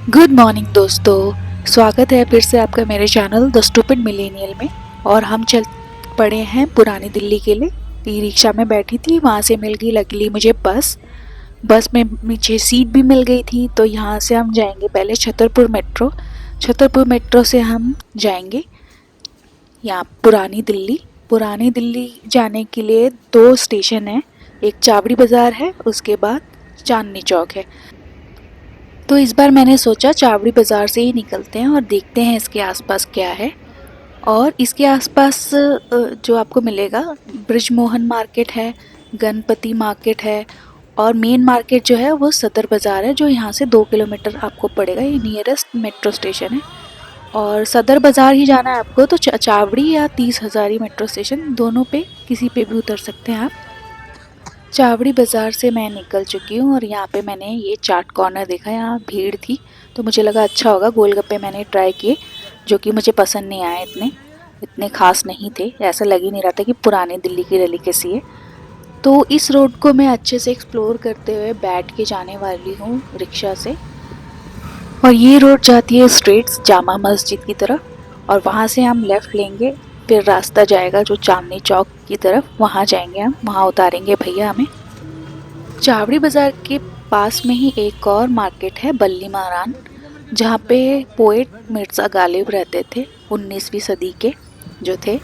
Good morning दोस्तों, स्वागत है फिर से आपका मेरे चैनल द स्टूपिड मिलेनियल में। और हम चल पड़े हैं पुरानी दिल्ली के लिए। ई रिक्शा में बैठी थी, वहाँ से मिल गई लकीली मुझे बस में मुझे सीट भी मिल गई थी। तो यहाँ से हम जाएंगे पहले छतरपुर मेट्रो से हम जाएंगे यहाँ पुरानी दिल्ली जाने के लिए दो स्टेशन हैं। एक चावड़ी बाज़ार है, उसके बाद चांदनी चौक है। तो इस बार मैंने सोचा चावड़ी बाज़ार से ही निकलते हैं और देखते हैं इसके आसपास क्या है। और इसके आसपास जो आपको मिलेगा, ब्रिजमोहन मार्केट है, गणपति मार्केट है, और मेन मार्केट जो है वो सदर बाज़ार है, जो यहाँ से 2 किलोमीटर आपको पड़ेगा। ये नियरेस्ट मेट्रो स्टेशन है। और सदर बाज़ार ही जाना है आपको तो चावड़ी या 30 हज़ारी मेट्रो स्टेशन, दोनों पे किसी पे भी उतर सकते हैं आप। चावड़ी बाज़ार से मैं निकल चुकी हूँ और यहाँ पे मैंने ये चाट कॉर्नर देखा। यहाँ भीड़ थी तो मुझे लगा अच्छा होगा। गोलगप्पे मैंने ट्राई किए, जो कि मुझे पसंद नहीं आए, इतने खास नहीं थे। ऐसा लग ही नहीं रहा था कि पुरानी दिल्ली की डेलीकेसी है। तो इस रोड को मैं अच्छे से एक्सप्लोर करते हुए बैठ के जाने वाली हूँ रिक्शा से। और ये रोड जाती है स्ट्रेट जामा मस्जिद की तरफ, और वहाँ से हम लेफ़्ट लेंगे। फिर रास्ता जाएगा जो चांदनी चौक की तरफ, वहाँ जाएंगे हम, वहाँ उतारेंगे भैया हमें। चावड़ी बाज़ार के पास में ही एक और मार्केट है, बल्ली महारान, जहाँ पे पोएट मिर्ज़ा गालिब रहते थे, 19वीं सदी के जो थे।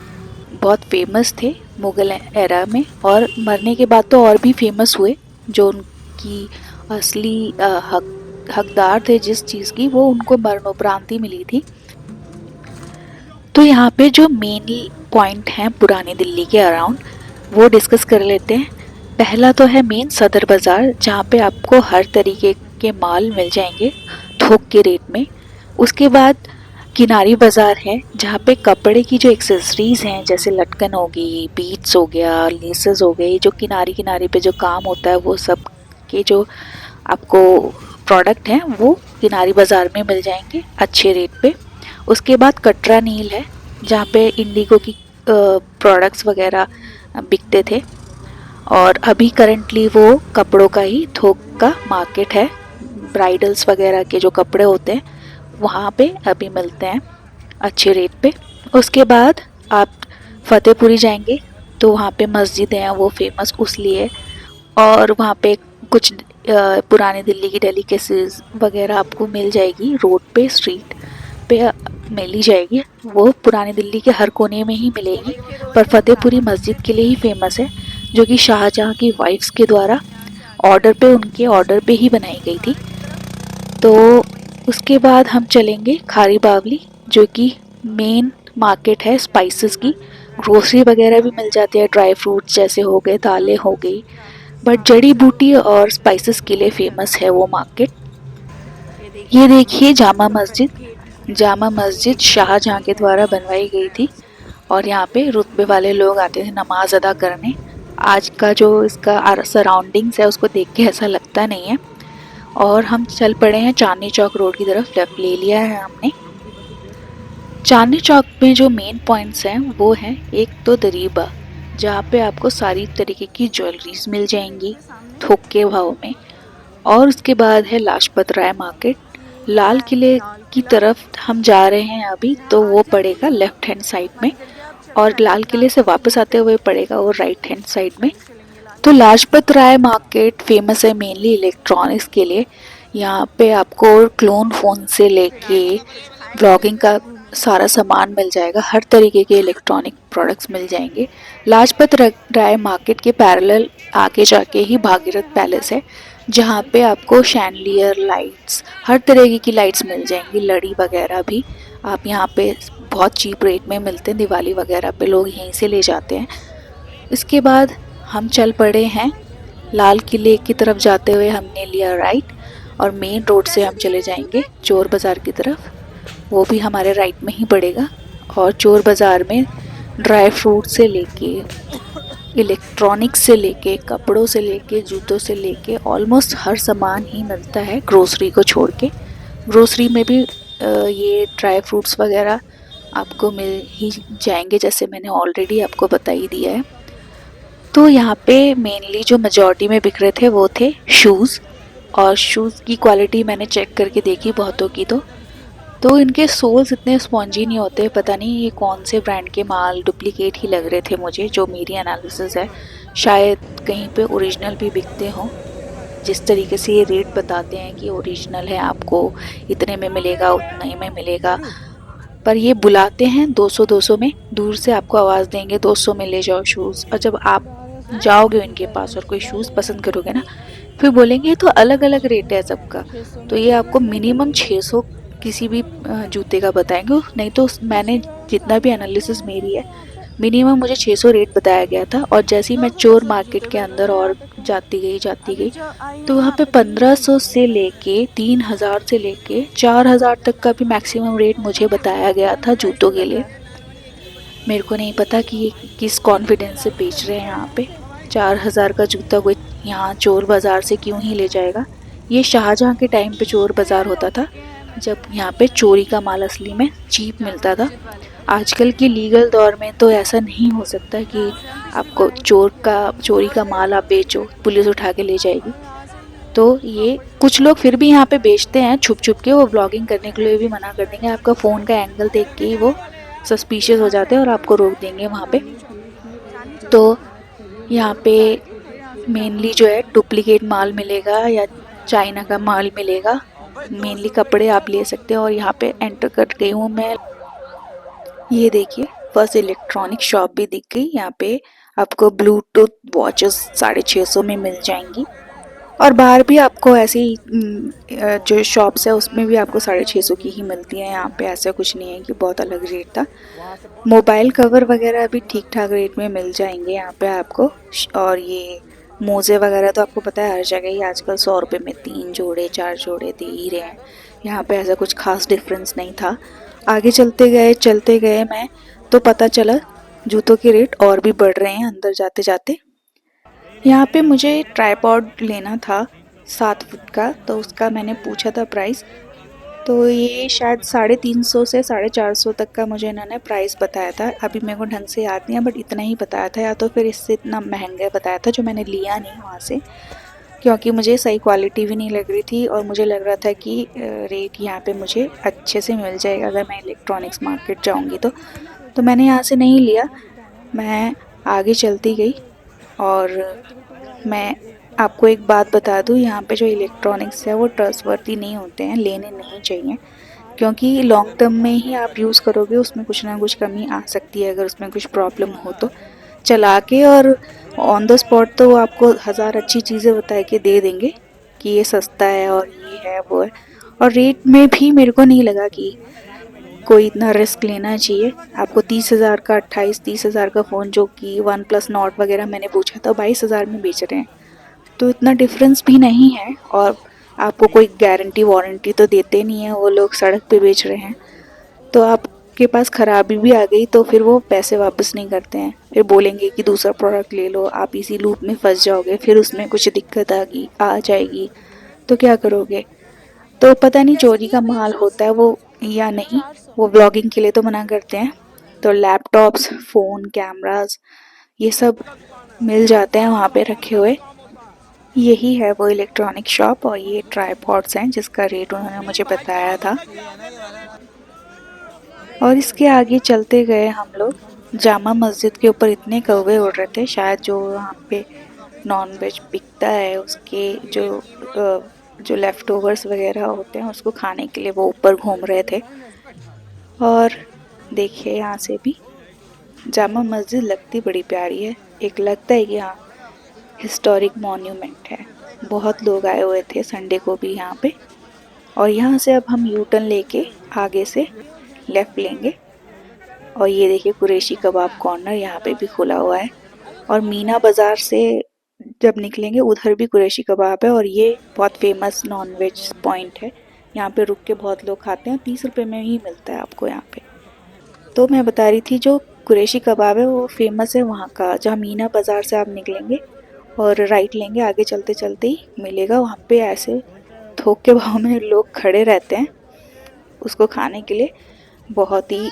बहुत फेमस थे मुग़ल एरा में, और मरने के बाद तो और भी फेमस हुए। जो उनकी असली हकदार थे जिस चीज़ की, वो उनको मरणोपरांति मिली थी। तो यहाँ पे जो मेन पॉइंट हैं पुरानी दिल्ली के अराउंड, वो डिस्कस कर लेते हैं। पहला तो है मेन सदर बाज़ार, जहाँ पे आपको हर तरीके के माल मिल जाएंगे थोक के रेट में। उसके बाद किनारी बाज़ार है, जहाँ पे कपड़े की जो एक्सेसरीज़ हैं, जैसे लटकन हो गई, बीट्स हो गया, लेसेस हो गई, जो किनारी पे जो काम होता है, वो सब के जो आपको प्रोडक्ट हैं वो किनारी बाज़ार में मिल जाएंगे अच्छे रेट पे। उसके बाद कटरा नील है, जहाँ पे इंडिगो की प्रोडक्ट्स वगैरह बिकते थे। और अभी करंटली वो कपड़ों का ही थोक का मार्केट है। ब्राइडल्स वगैरह के जो कपड़े होते हैं वहाँ पे अभी मिलते हैं अच्छे रेट पे। उसके बाद आप फतेहपुरी जाएंगे तो वहाँ पे मस्जिद है, वो फेमस उसलिए। और वहाँ पे कुछ पुरानी दिल्ली की डेलीकेसीज वगैरह आपको मिल जाएगी, रोड पे स्ट्रीट पे मिल ही जाएगी। वो पुरानी दिल्ली के हर कोने में ही मिलेगी, पर फतेहपुरी मस्जिद के लिए ही फेमस है, जो कि शाहजहाँ की वाइफ्स के द्वारा उनके ऑर्डर पे ही बनाई गई थी। तो उसके बाद हम चलेंगे खारी बावली, जो कि मेन मार्केट है स्पाइसेस की। ग्रोसरी वगैरह भी मिल जाती है, ड्राई फ्रूट्स जैसे हो गए, दालें हो गई, बट जड़ी बूटी और स्पाइसेस के लिए फेमस है वो मार्केट। ये देखिए जामा मस्जिद शाहजहाँ के द्वारा बनवाई गई थी, और यहाँ पे रुतबे वाले लोग आते थे नमाज अदा करने। आज का जो इसका सराउंडिंग्स है उसको देख के ऐसा लगता नहीं है। और हम चल पड़े हैं चांदनी चौक रोड की तरफ, लेफ्ट ले लिया है हमने। चांदनी चौक में जो मेन पॉइंट्स हैं वो हैं, एक तो दरीबा, जहाँ पे आपको सारी तरीके की ज्वेलरीज मिल जाएंगी थोक के भाव में। और उसके बाद है लाजपत राय मार्केट। लाल किले की तरफ हम जा रहे हैं अभी, तो वो पड़ेगा लेफ्ट हैंड साइड में, और लाल किले से वापस आते हुए पड़ेगा वो राइट हैंड साइड में। तो लाजपत राय मार्केट फेमस है मेनली इलेक्ट्रॉनिक्स के लिए। यहाँ पे आपको क्लोन फ़ोन से लेके व्लॉगिंग का सारा सामान मिल जाएगा, हर तरीके के इलेक्ट्रॉनिक प्रोडक्ट्स मिल जाएंगे। लाजपत राय मार्केट के पैरेलल आगे जाके ही भागीरथ पैलेस है, जहाँ पे आपको शैंडलियर लाइट्स, हर तरीके की लाइट्स मिल जाएंगी, लड़ी वगैरह भी आप यहाँ पे बहुत चीप रेट में मिलते हैं। दिवाली वगैरह पे लोग यहीं से ले जाते हैं। इसके बाद हम चल पड़े हैं लाल किले की तरफ जाते हुए, हमने लिया राइट, और मेन रोड से हम चले जाएंगे चोर बाज़ार की तरफ, वो भी हमारे राइट में ही पड़ेगा। और चोर बाज़ार में ड्राई फ्रूट से लेके, इलेक्ट्रॉनिक्स से लेके, कपड़ों से लेके, जूतों से लेके ऑलमोस्ट हर सामान ही मिलता है, ग्रोसरी को छोड़ के। ग्रोसरी में भी ये ड्राई फ्रूट्स वगैरह आपको मिल ही जाएंगे, जैसे मैंने ऑलरेडी आपको बता ही दिया है। तो यहाँ पे मेनली जो मेजॉरिटी में बिक रहे थे वो थे शूज़, और शूज़ की क्वालिटी मैंने चेक करके देखी बहुतों की, तो इनके सोल्स इतने स्पॉन्जी नहीं होते। पता नहीं ये कौन से ब्रांड के माल, डुप्लीकेट ही लग रहे थे मुझे, जो मेरी एनालिसिस है। शायद कहीं पे ओरिजिनल भी बिकते हों। जिस तरीके से ये रेट बताते हैं कि ओरिजिनल है, आपको इतने में मिलेगा, उतने में मिलेगा, पर ये बुलाते हैं 200-200 में, दूर से आपको आवाज़ देंगे 200 में ले जाओ शूज़, और जब आप जाओगे इनके पास और कोई शूज़ पसंद करोगे ना, फिर बोलेंगे ये तो अलग अलग रेट है सबका। तो ये आपको मिनिमम 600 किसी भी जूते का बताएंगे, नहीं तो मैंने जितना भी एनालिसिस मेरी है, मिनिमम मुझे 600 रेट बताया गया था। और जैसे ही मैं चोर मार्केट के अंदर और जाती गई तो वहाँ पे 1500 से लेके 3000 से लेके 4000 तक का भी मैक्सिमम रेट मुझे बताया गया था जूतों के लिए। मेरे को नहीं पता कि ये किस कॉन्फिडेंस से बेच रहे हैं यहाँ पे। 4000 का जूता कोई यहाँ चोर बाज़ार से क्यों ही ले जाएगा। ये शाहजहाँ के टाइम पे चोर बाज़ार होता था, जब यहाँ पे चोरी का माल असली में चीप मिलता था। आजकल के लीगल दौर में तो ऐसा नहीं हो सकता कि आपको चोरी का माल आप बेचो, पुलिस उठा के ले जाएगी। तो ये कुछ लोग फिर भी यहाँ पे बेचते हैं छुप छुप के, वो ब्लॉगिंग करने के लिए भी मना कर देंगे। आपका फ़ोन का एंगल देख के ही वो सस्पिशियस हो जाते हैं और आपको रोक देंगे वहाँ पे। तो यहाँ पे मेनली जो है डुप्लीकेट माल मिलेगा या चाइना का माल मिलेगा। मेनली कपड़े आप ले सकते हैं। और यहाँ पे एंटर कर गई हूँ मैं। ये देखिए, फर्स्ट इलेक्ट्रॉनिक शॉप भी दिख गई। यहाँ पे आपको ब्लूटूथ वॉचेस 650 में मिल जाएंगी। और बाहर भी आपको ऐसे ही जो शॉप्स है उसमें भी आपको 650 की ही मिलती है। यहाँ पे ऐसा कुछ नहीं है कि बहुत अलग रेट था। मोबाइल कवर वगैरह भी ठीक ठाक रेट में मिल जाएंगे यहाँ पे आपको। और ये मोज़े वगैरह तो आपको पता है हर जगह ही आजकल 100 रुपये में 3 जोड़े 4 जोड़े दे ही रहे हैं। यहाँ पे ऐसा कुछ खास डिफरेंस नहीं था। आगे चलते गए मैं, तो पता चला जूतों के रेट और भी बढ़ रहे हैं अंदर जाते जाते। यहाँ पे मुझे ट्राइपॉड लेना था 7 फुट का, तो उसका मैंने पूछा था प्राइस। तो ये शायद 350 से 450 तक का मुझे इन्होंने प्राइस बताया था। अभी मेरे को ढंग से याद नहीं है, बट इतना ही बताया था, या तो फिर इससे इतना महंगा बताया था जो मैंने लिया नहीं वहाँ से, क्योंकि मुझे सही क्वालिटी भी नहीं लग रही थी। और मुझे लग रहा था कि रेट यहाँ पे मुझे अच्छे से मिल जाएगा अगर मैं इलेक्ट्रॉनिक्स मार्केट जाऊँगी तो मैंने यहाँ से नहीं लिया। मैं आगे चलती गई। और मैं आपको एक बात बता दूँ, यहाँ पे जो इलेक्ट्रॉनिक्स है वो ट्रस्टवर्दी नहीं होते हैं, लेने नहीं चाहिए। क्योंकि लॉन्ग टर्म में ही आप यूज़ करोगे, उसमें कुछ ना कुछ कमी आ सकती है अगर उसमें कुछ प्रॉब्लम हो तो। चला के और ऑन द स्पॉट तो वो आपको 1000 अच्छी चीज़ें बता के दे देंगे कि ये सस्ता है और ये है वो है। और रेट में भी मेरे को नहीं लगा कि कोई इतना रिस्क लेना चाहिए। आपको 30,000 का 28-30,000 का फ़ोन, जो कि वन प्लस नॉट वगैरह मैंने पूछा था, 22,000 में बेच रहे हैं। तो इतना डिफरेंस भी नहीं है। और आपको कोई गारंटी वारंटी तो देते नहीं है, वो लोग सड़क पे बेच रहे हैं। तो आपके पास ख़राबी भी आ गई तो फिर वो पैसे वापस नहीं करते हैं, फिर बोलेंगे कि दूसरा प्रोडक्ट ले लो। आप इसी लूप में फंस जाओगे, फिर उसमें कुछ दिक्कत आ जाएगी तो क्या करोगे। तो पता नहीं चोरी का माल होता है वो या नहीं, वो ब्लॉगिंग के लिए तो मना करते हैं। तो लैपटॉप्स, फ़ोन, कैमरास, ये सब मिल जाते हैं वहाँ पे रखे हुए। यही है वो इलेक्ट्रॉनिक शॉप। और ये ट्राइपॉड्स हैं जिसका रेट उन्होंने मुझे बताया था। और इसके आगे चलते गए हम लोग। जामा मस्जिद के ऊपर इतने कौवे उड़ रहे थे, शायद जो वहाँ पे नॉन वेज बिकता है उसके जो लेफ़्ट ओवर्स वगैरह होते हैं उसको खाने के लिए वो ऊपर घूम रहे थे। और देखिए यहाँ से भी जामा मस्जिद लगती बड़ी प्यारी है। एक लगता है कि हाँ, हिस्टोरिक मॉन्यूमेंट है। बहुत लोग आए हुए थे संडे को भी यहाँ पे। और यहाँ से अब हम यू टर्न लेके आगे से लेफ़्ट लेंगे। और ये देखिए कुरैशी कबाब कॉर्नर यहाँ पे भी खुला हुआ है। और मीना बाज़ार से जब निकलेंगे उधर भी कुरैशी कबाब है। और ये बहुत फेमस नॉन वेज पॉइंट है, यहाँ पे रुक के बहुत लोग खाते हैं। 30 रुपये में ही मिलता है आपको यहाँ पे। तो मैं बता रही थी जो कुरैशी कबाब है वो फेमस है वहाँ का। जहाँ मीना बाज़ार से आप निकलेंगे और राइट लेंगे, आगे चलते चलते ही मिलेगा। वहाँ पे ऐसे थोक के भाव में लोग खड़े रहते हैं उसको खाने के लिए। बहुत ही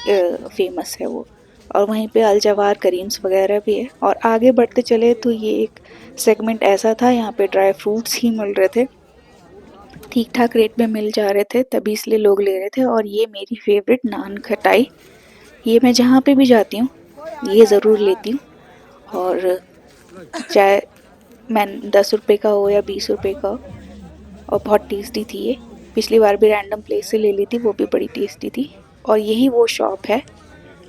फेमस है वो। और वहीं पे अल जवार करीम्स वगैरह भी है। और आगे बढ़ते चले तो ये एक सेगमेंट ऐसा था, यहाँ पे ड्राई फ्रूट्स ही मिल रहे थे। ठीक ठाक रेट में मिल जा रहे थे, तभी इसलिए लोग ले रहे थे। और ये मेरी फेवरेट नान खटाई, ये मैं जहाँ पे भी जाती हूँ ये ज़रूर लेती हूँ। और चाहे मैं 10 रुपये का हो या 20 रुपये का हो, और बहुत टेस्टी थी ये। पिछली बार भी रैंडम प्लेस से ले ली थी, वो भी बड़ी टेस्टी थी। और यही वो शॉप है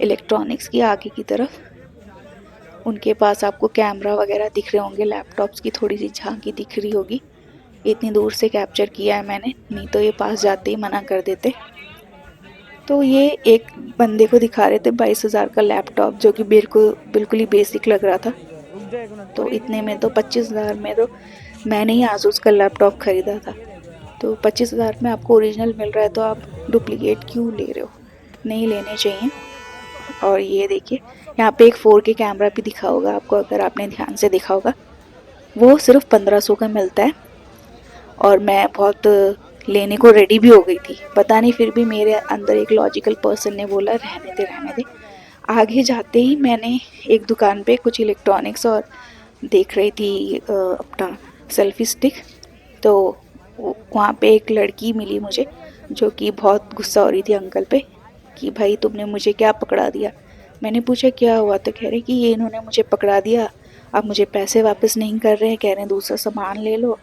इलेक्ट्रॉनिक्स की आगे की तरफ। उनके पास आपको कैमरा वगैरह दिख रहे होंगे, लैपटॉप्स की थोड़ी सी झांकी दिख रही होगी। इतनी दूर से कैप्चर किया है मैंने, नहीं तो ये पास जाते ही मना कर देते। तो ये एक बंदे को दिखा रहे थे 22,000 का लैपटॉप, जो कि बिल्कुल ही बेसिक लग रहा था। तो इतने में तो 25,000 में तो मैंने ही आसूस का लैपटॉप ख़रीदा था। तो 25,000 में आपको ओरिजिनल मिल रहा है तो आप डुप्लीकेट क्यों ले रहे हो, नहीं लेने चाहिए। और ये देखिए यहाँ पे एक 4K कैमरा भी दिखा होगा आपको, अगर आपने ध्यान से देखा होगा। वो सिर्फ 1500 का मिलता है। और मैं बहुत लेने को रेडी भी हो गई थी, पता नहीं फिर भी मेरे अंदर एक लॉजिकल पर्सन ने बोला रहने दे रहने दे। आगे जाते ही मैंने एक दुकान पे कुछ इलेक्ट्रॉनिक्स और देख रही थी अपना सेल्फी स्टिक। तो वहाँ पे एक लड़की मिली मुझे, जो कि बहुत गुस्सा हो रही थी अंकल पे कि भाई तुमने मुझे क्या पकड़ा दिया। मैंने पूछा क्या हुआ, तो कह रहे कि ये इन्होंने मुझे पकड़ा दिया, अब मुझे पैसे वापस नहीं कर रहे हैं, कह रहे हैं दूसरा सामान ले लो।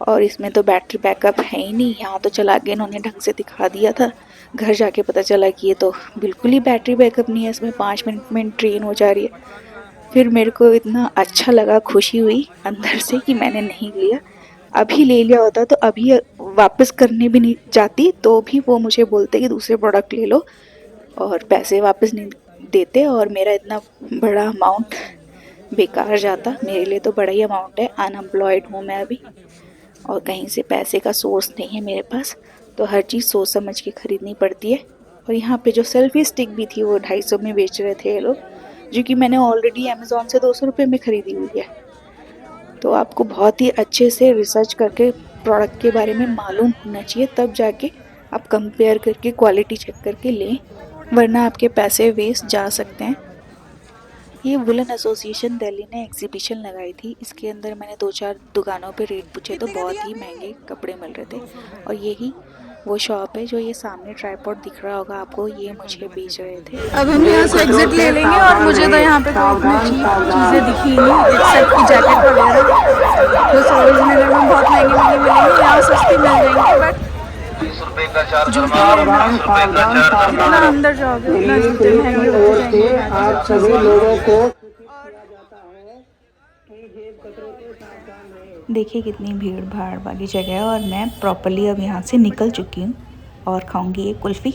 और इसमें तो बैटरी बैकअप है ही नहीं, यहाँ तो चला के इन्होंने ढंग से दिखा दिया था, घर जाके पता चला कि ये तो बिल्कुल ही बैटरी बैकअप नहीं है, इसमें 5 मिनट में ट्रेन हो जा रही है। फिर मेरे को इतना अच्छा लगा, खुशी हुई अंदर से कि मैंने नहीं लिया। अभी ले लिया होता तो अभी वापस करने भी नहीं जाती, तो भी वो मुझे बोलते कि दूसरे प्रोडक्ट ले लो, और पैसे वापस नहीं देते और मेरा इतना बड़ा अमाउंट बेकार जाता। मेरे लिए तो बड़ा ही अमाउंट है, अनएम्प्लॉयड हूँ मैं अभी, और कहीं से पैसे का सोर्स नहीं है मेरे पास, तो हर चीज़ सोच समझ के ख़रीदनी पड़ती है। और यहाँ पे जो सेल्फी स्टिक भी थी वो 250 में बेच रहे थे ये लोग, जो कि मैंने ऑलरेडी अमेज़ोन से 200 रुपये में ख़रीदी हुई है। तो आपको बहुत ही अच्छे से रिसर्च करके प्रोडक्ट के बारे में मालूम होना चाहिए, तब जाके आप कंपेयर करके क्वालिटी चेक करके लें, वरना आपके पैसे वेस्ट जा सकते हैं। ये वुलन एसोसिएशन दिल्ली ने एग्जीबिशन लगाई थी, इसके अंदर मैंने 2-4 दुकानों पे रेट पूछे तो बहुत ही महंगे कपड़े मिल रहे थे। और यही वो शॉप है जो ये सामने ट्राइपॉड दिख रहा होगा आपको, ये मुझे बेच रहे थे। अब हम यहाँ से एग्जिट ले लेंगे। और मुझे तो यहाँ पे कोई इतनी चीप चीज़ें दिखी नहीं, एक्सेप्ट की जैकेट वगैरह जो सरोज नगर में बहुत महंगी मिलेंगी, यहाँ सस्ती मिल जाएंगी। बट जूते जितना अंदर जाओगे उतना जूते महंगे होते जाएंगे। देखिए कितनी भीड़ भाड़ वाली जगह है, और मैं प्रॉपरली अब यहाँ से निकल चुकी हूँ और खाऊंगी एक कुल्फ़ी।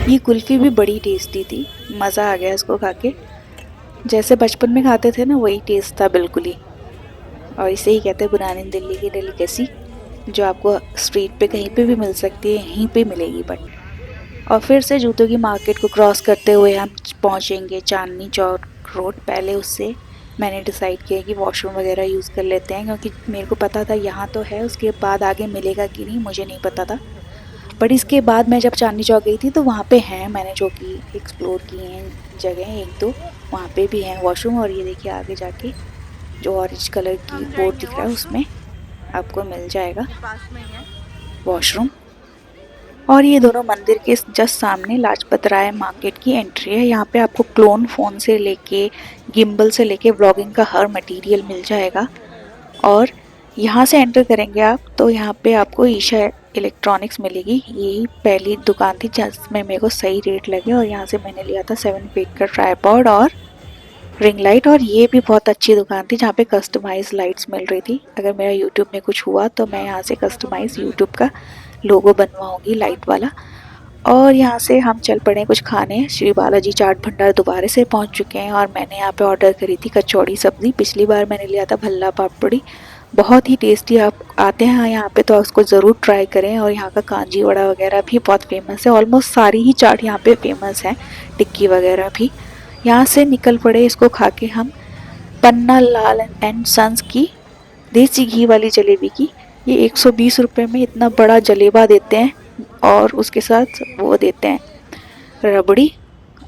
ये कुल्फ़ी भी बड़ी टेस्टी थी, मज़ा आ गया इसको खा के। जैसे बचपन में खाते थे ना, वही टेस्ट था बिल्कुल ही। और इसे ही कहते हैं पुरानी दिल्ली की डेलिकेसी, जो आपको स्ट्रीट पे कहीं पे भी मिल सकती है, यहीं पे मिलेगी। बट और फिर से जूतों की मार्केट को क्रॉस करते हुए हम पहुंचेंगे चांदनी चौक रोड। पहले उससे मैंने डिसाइड किया कि वॉशरूम वगैरह यूज़ कर लेते हैं, क्योंकि मेरे को पता था यहाँ तो है, उसके बाद आगे मिलेगा कि नहीं मुझे नहीं पता था। बट इसके बाद मैं जब चांदनी चौक गई थी तो वहाँ पे हैं, मैंने जो कि एक्सप्लोर किए हैं जगह 1-2, वहाँ पे भी हैं वॉशरूम। और ये देखिए आगे जाके जो ऑरेंज कलर की बोर्ड दिख रहा है उसमें आपको मिल जाएगा वॉशरूम। और ये दोनों मंदिर के जस्ट सामने लाजपत राय मार्केट की एंट्री है। यहाँ पे आपको क्लोन फ़ोन से लेके गिम्बल से लेके व्लॉगिंग का हर मटेरियल मिल जाएगा। और यहाँ से एंटर करेंगे आप तो यहाँ पे आपको ईशा इलेक्ट्रॉनिक्स मिलेगी। यही पहली दुकान थी जिसमें मेरे को सही रेट लगे, और यहाँ से मैंने लिया था 7 फीट का ट्राइपॉड और रिंग लाइट। और ये भी बहुत अच्छी दुकान थी जहाँ पे कस्टमाइज लाइट्स मिल रही थी। अगर मेरा यूट्यूब में कुछ हुआ तो मैं यहाँ से कस्टमाइज यूट्यूब का लोगो बनवाऊंगी लाइट वाला। और यहाँ से हम चल पड़े कुछ खाने। श्री बालाजी चाट भंडार दोबारा से पहुँच चुके हैं, और मैंने यहाँ पे ऑर्डर करी थी कचौड़ी सब्ज़ी। पिछली बार मैंने लिया था भल्ला पापड़ी, बहुत ही टेस्टी। आप आते हैं यहाँ पे तो उसको ज़रूर ट्राई करें। और यहाँ का कांजी वड़ा वगैरह भी बहुत फेमस है, ऑलमोस्ट सारी ही चाट यहाँ पे फेमस है, टिक्की वगैरह भी। यहाँ से निकल पड़े इसको खा के हम पन्ना लाल एंड सन्स की देसी घी वाली जलेबी की। ये 120 रुपये में इतना बड़ा जलेबा देते हैं, और उसके साथ वो देते हैं रबड़ी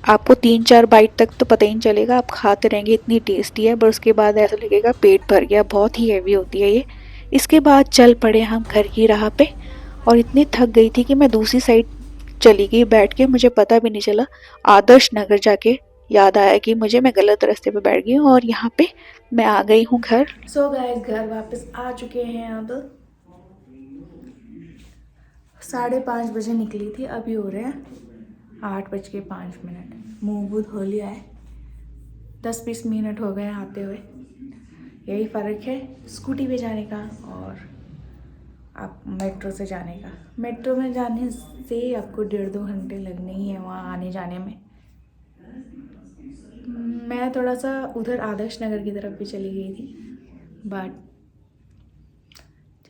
आपको 3-4 बाइट तक तो पता ही नहीं चलेगा, आप खाते रहेंगे, इतनी टेस्टी है। पर उसके बाद ऐसा लगेगा पेट भर गया, बहुत ही हैवी होती है ये। इसके बाद चल पड़े हम घर की राह पे, और इतनी थक गई थी कि मैं दूसरी साइड चली गई बैठ के, मुझे पता भी नहीं चला। आदर्श नगर जाके याद आया कि मैं गलत रास्ते पे बैठ गई हूँ, और यहाँ पे मैं आ गई हूँ घर। सो गाइस, घर वापस आ चुके हैं। अब 5:30 बजे निकली थी, अभी हो रहे हैं 8:05। मुँह वूह धो लिया है, 10-20 मिनट हो गए आते हुए। यही फ़र्क है स्कूटी पे जाने का और आप मेट्रो से जाने का। मेट्रो में जाने से आपको 1.5-2 घंटे लगने ही है वहाँ आने जाने में। मैं थोड़ा सा उधर आदर्श नगर की तरफ भी चली गई थी, बट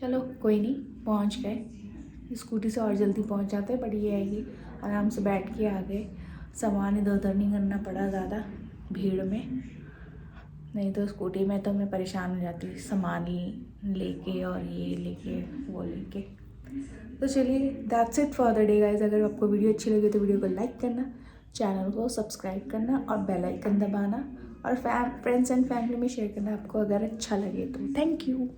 चलो कोई नहीं, पहुँच गए। स्कूटी से और जल्दी पहुँच जाते, बट ये है कि आराम से बैठ के आ गए। सामान इधर उधर नहीं करना पड़ा ज़्यादा भीड़ में, नहीं तो स्कूटी में तो मैं परेशान हो जाती, सामान लेके और ये लेके वो लेके। तो चलिए, that's it for the day guys. अगर आपको वीडियो अच्छी लगी तो वीडियो को लाइक करना, चैनल को सब्सक्राइब करना और बेल आइकन दबाना, और फ्रेंड्स एंड फैमिली में शेयर करना आपको अगर अच्छा लगे तो। Thank you.